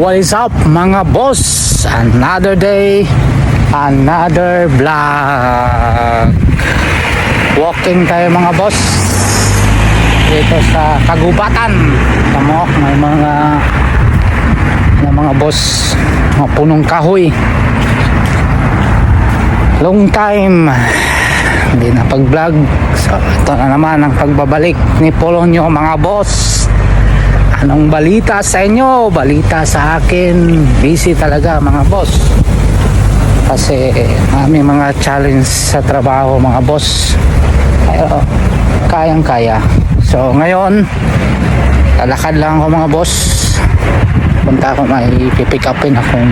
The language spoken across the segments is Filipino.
What is up mga boss? Another day, another vlog. Walking tayo mga boss dito sa kagubatan. Tamo, may mga boss, mga punong kahoy. Long time hindi na pag-vlog. So ito na naman ang pagbabalik ni Polonyo mga boss. Anong balita sa inyo? Balita sa akin, busy talaga mga boss. Kasi may mga challenge sa trabaho mga boss. Pero kayang-kaya. So ngayon, lalakad lang ako mga boss. Punta ako, may pipick upin akong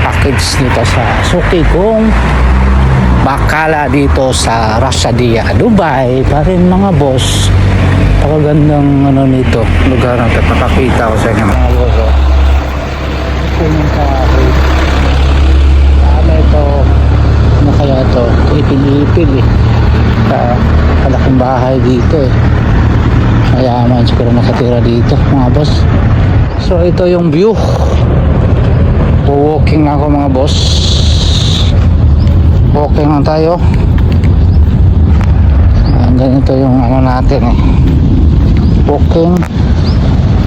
package dito sa suki kong bakala dito sa Rasadia, Dubai pa rin mga boss. Napakagandang nito, lugar na papakita ko sa inyo mga boss. Punong kahoy. Ano ito? Ano kaya ito? Ipil-ipil sa malaking bahay dito mayaman siguro nakatira dito mga boss. So ito yung view. Walking ako mga boss. Walking lang tayo. Ganito yung ano natin walking.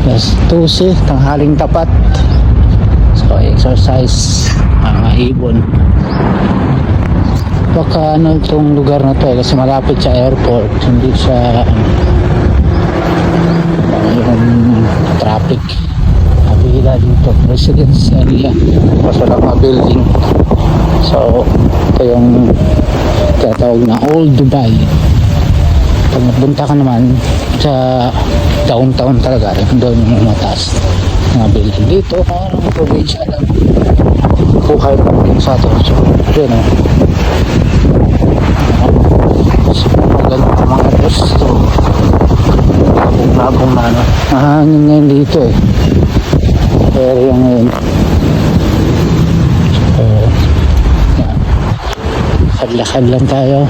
Yes, tusi, tanghaling tapat. So exercise mga ibon. Baka ano itong lugar na to kasi malapit sa airport, hindi siya yung traffic. Kabila dito, residence area, masarap na building. So ito yung tatawag na Old Dubai. Pag napunta ka naman sa downtown talaga, doon yung mataas mga building dito, parang probinsya lang buhay pa rin sa ito. So yun so maganda mga boss. So labong na mahangin ngayon dito area ngayon. So yan, lakad lang tayo.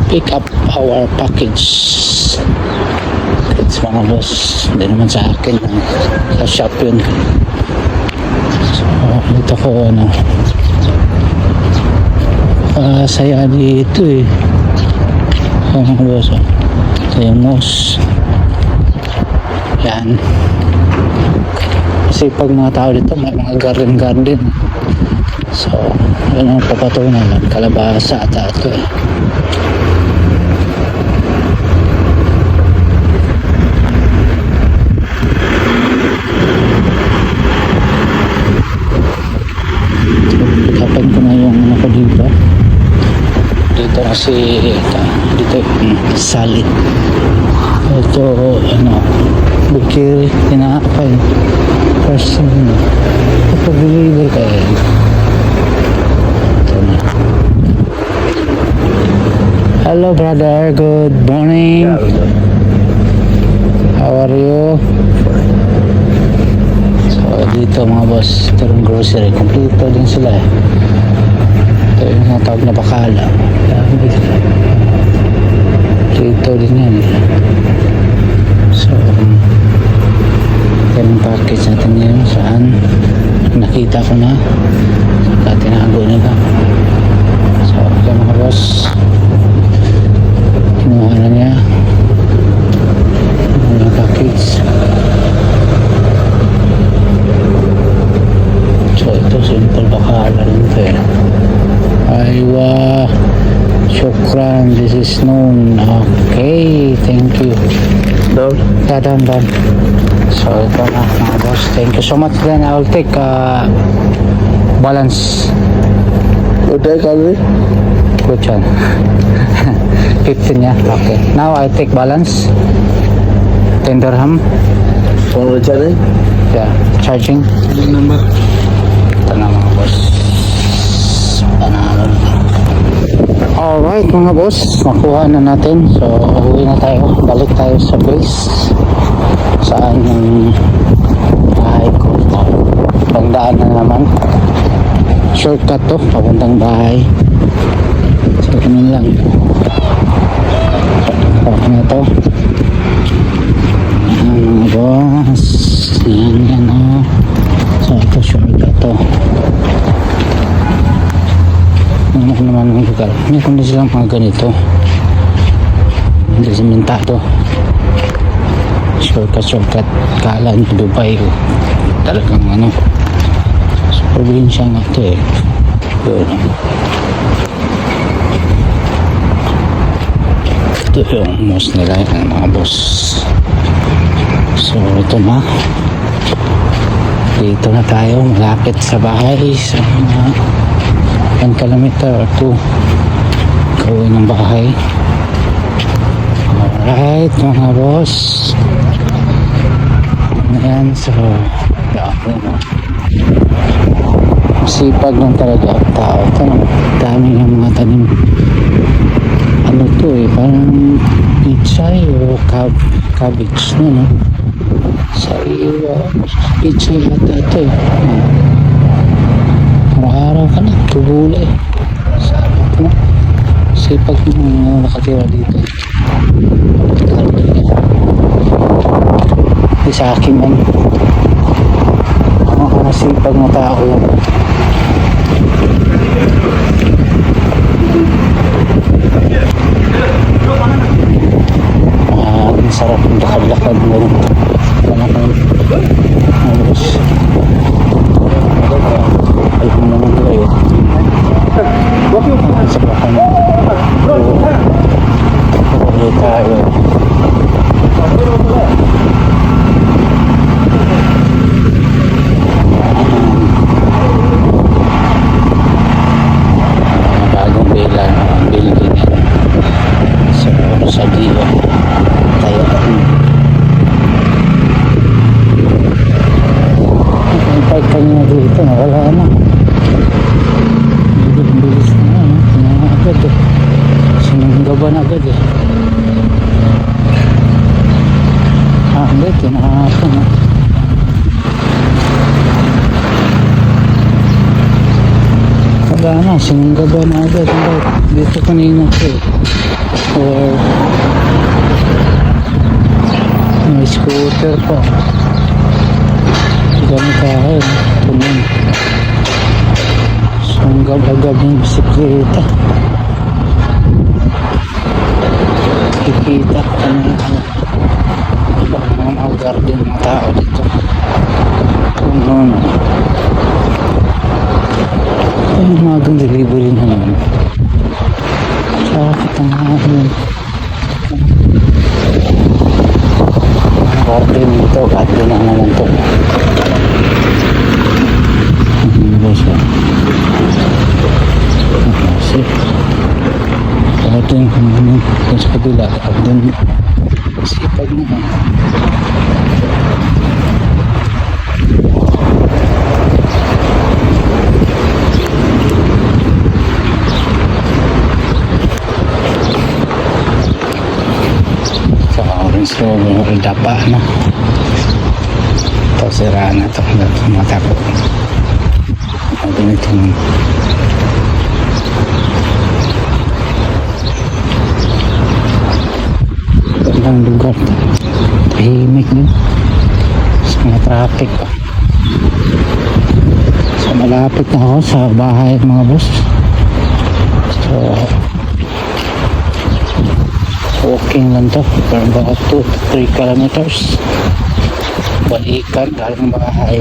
Pick up our package. It's mga boss, hindi naman sa akin, sa shop yun. So dito ko saya dito mga boss. Ito yung mouse yan, kasi pag mga tao dito may mga garden. So yun ang papatunan, kalabasa at ito kapan ko na yung ano ko dito kasi dito salit ito bukiri tinapay person pag-deliver kayo ito na. Hello brother, good morning. How are you? So dito mga boss, ito yung grocery, kompleto din sila ito yung mga tawag na bakala dito din yan so yan ang package natin ngayon. Saan nakita ko na saka tinago nila. So ito mga boss, kinuha na niya yung package. So ito simple bakala rin ito aywa, shukran, this is known. Okay, thank you. Done. So ito na mga boss, thank you so much. Then I will take balance. You take already? Good one. 15 yeah, okay. Now I take balance 10 dirham. For charging? Yeah, charging Number? ito na mga boss. Alright mga boss, nakuha na natin. So uwi na tayo, balik tayo sa base. Saan yung bahay ko? Pagdaan na naman, shortcut to papuntang bahay. So ganun lang. Okay na to. lugar. Meron din silang mga ganito. Hindi simentado. Shortcut. Kala nyo Dubai. Talagang ano. Sa probinsya nga ito eh. Yun. Ito yung mosque nila yung mga boss. So ito na. Dito na tayo. Malapit sa bahay. Sa mga 1 kilometer or 2 gawin ng bahay. Alright mga boss. Ayan, so sipag lang talaga tao. Ito na, dami ng mga tanim. Ano to eh, parang pichay o cabbage na no? Sa iyo, pichay ata ito eh. Araw-araw ka na, tubula eh. Sabi ko na, sipag ng nakatira dito eh. Hindi sa akin man. Mga sipag na tao yan. Ang sarap ng lakad-lakad mo. Ayos. Alam mo naman kayo. Sa bakan. Pagkakali tayo. Bagong bila ng building sa Diwa tayo pag kanina dito wala na bilis na agad eh sinunggaban agad eh hindi tinahapon wala na sinunggaban agad dito kanina eh or may scooter pa ganun tayo tunin sunggab-agab ng bisikleta kikita mga garden mga tao dito kung ano ay magang delivery na naman traffic ang hapon garden ito, garden na naman ito ano siya kasi ito yung kung sa kabila garden sipag mo so dapa no ito sira na ito matako ang ganitong gandang lugar tahimik din sa mga traffic so malapit na ako sa bahay mga boss so walking lang to for about 2 to 3 kilometers balikan galing bahay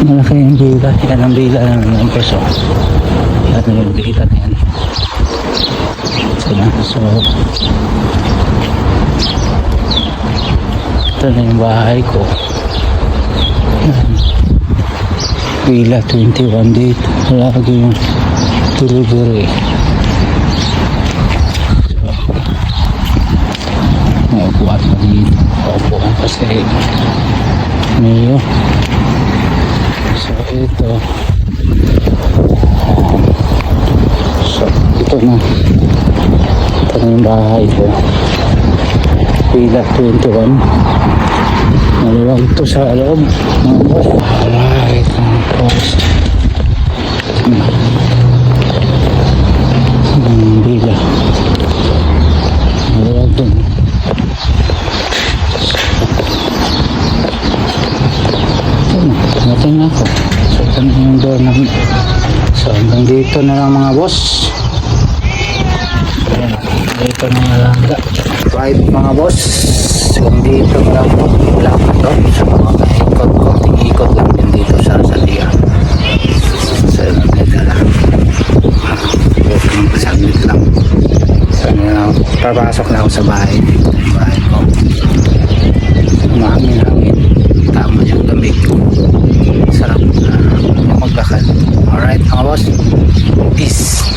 malaki yung bila yan ang bila ng peso yan yung bila na yan so ito na yung bahay ko yan bila 21 dito lagi yung delivery buat lagi opo kasi Mio so ito so ito na yung bahay ko pila 21 maluwag ito sa loob alright ang post bila maluwag dun natin ako so ito na yung door namin dito na lang mga boss. Ayan, dito na lang. Right mga boss. Kung dito na lang po. Lang ito. Sa mga ikot. Konting ikot lang din dito sa Salia. So, dito lang. Saglit lang. So, papasok na ako sa bahay. Dito yung bahay ko. Mahangin-hangin. Tama yung lamig. Sarap na maglakad. Alright mga boss. Peace.